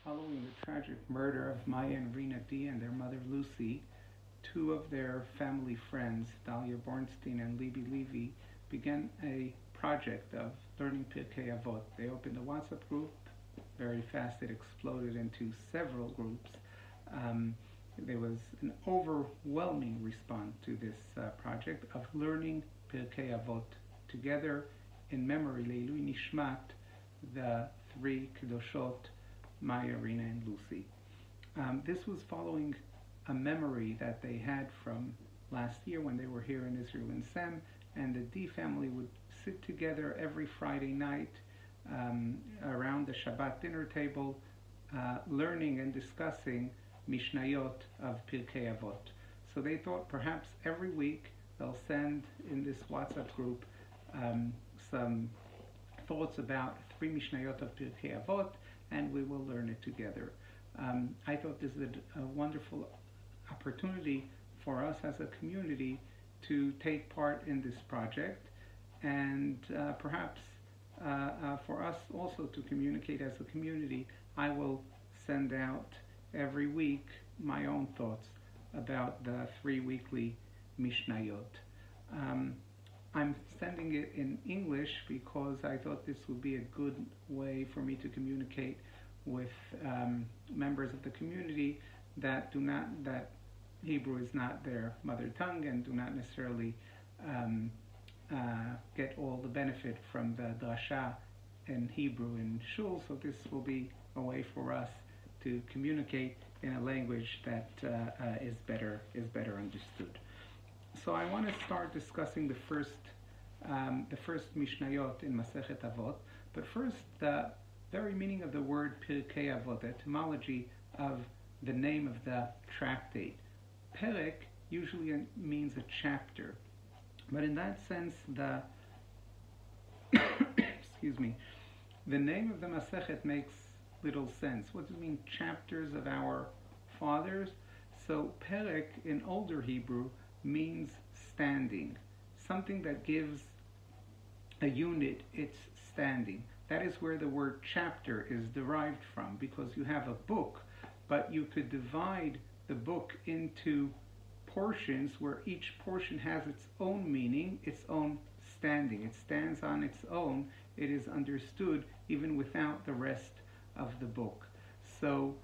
Following the tragic murder of Maya and Rina Dee and their mother Lucy, two of their family friends, Dalia Bornstein and Libby Levy, began a project of learning Pirkei Avot. They opened a WhatsApp group. Very fast it exploded into several groups. There was an overwhelming response to this project of learning Pirkei Avot together in memory, Leilui Nishmat, the three Kedoshot, Maya, Rina, and Lucy. This was following a memory that they had from last year when they were here in Israel in Sem, and the Dee family would sit together every Friday night around the Shabbat dinner table, learning and discussing Mishnayot of Pirkei Avot. So they thought perhaps every week they'll send in this WhatsApp group some thoughts about three Mishnayot of Pirkei Avot, and we will learn it together. I thought this is a wonderful opportunity for us as a community to take part in this project, and perhaps for us also to communicate as a community. I will send out every week my own thoughts about the three weekly Mishnayot. I'm sending it in English because I thought this would be a good way for me to communicate with members of the community that Hebrew is not their mother tongue and do not necessarily get all the benefit from the drasha in Hebrew in shul. So this will be a way for us to communicate in a language that is better understood. So I want to start discussing the first Mishnayot in Masechet Avot, but first the very meaning of the word Pirkei Avot, the etymology of the name of the tractate. Perek usually means a chapter, but in that sense the excuse me, the name of the Masechet makes little sense. What does it mean, chapters of our fathers? So Perek in older Hebrew means standing, something that gives a unit its standing. That is where the word chapter is derived from, because you have a book, but you could divide the book into portions where each portion has its own meaning, its own standing. It stands on its own. It is understood even without the rest of the book. So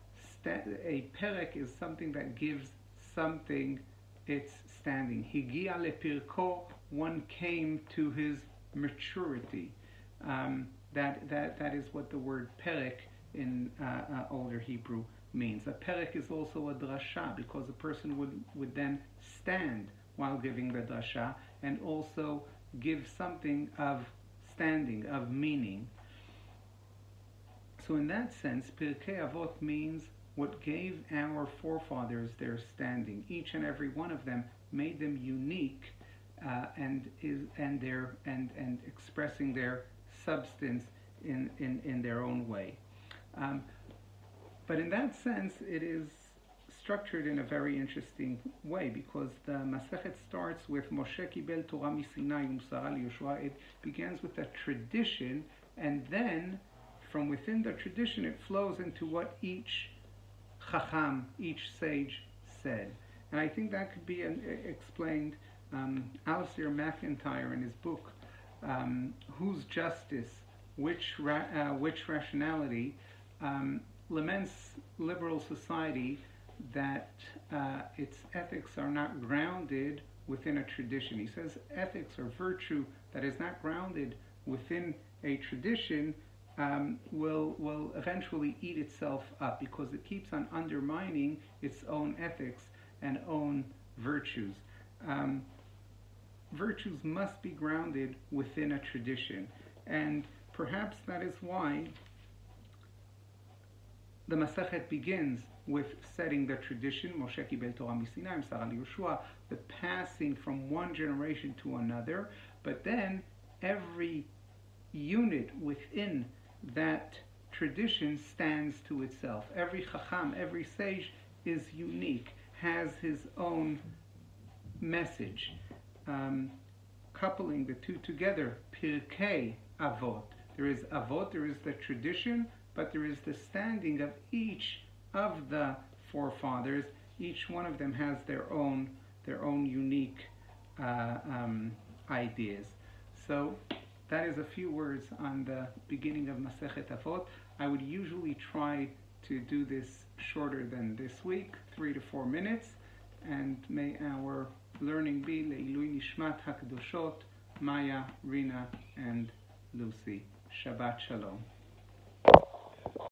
a perek is something that gives something its standing. Higia lepirko, one came to his maturity. That is what the word perek in older Hebrew means. A perek is also a drasha, because a person would then stand while giving the drasha and also give something of standing, of meaning. So in that sense, Pirkei Avot means what gave our forefathers their standing. Each and every one of them made them unique and expressing their substance in their own way. But in that sense, it is structured in a very interesting way, because the Masechet starts with Moshe Kibel Torah Misinai Umsara Yoshua. It begins with a tradition, and then from within the tradition it flows into what each Chacham, each sage said. And I think that could be explained. Alistair McIntyre in his book, Whose Justice, Which Rationality, laments liberal society that its ethics are not grounded within a tradition. He says ethics or virtue that is not grounded within a tradition will eventually eat itself up, because it keeps on undermining its own ethics and own virtues. Virtues must be grounded within a tradition, and perhaps that is why the Masechet begins with setting the tradition, Moshe Kibel Torah Misinai, Sarah Yoshua, the passing from one generation to another, but then every unit within that tradition stands to itself. Every Chacham, every sage is unique, has his own message. Coupling the two together, Pirkei Avot. There is Avot, there is the tradition, but there is the standing of each of the forefathers. Each one of them has their own unique ideas. So that is a few words on the beginning of Masechet Avot. I would usually try to do this shorter than this week, 3 to 4 minutes, and may our learning be Le'ilui Nishmat HaKadoshot, Maya, Rina, and Lucy. Shabbat Shalom.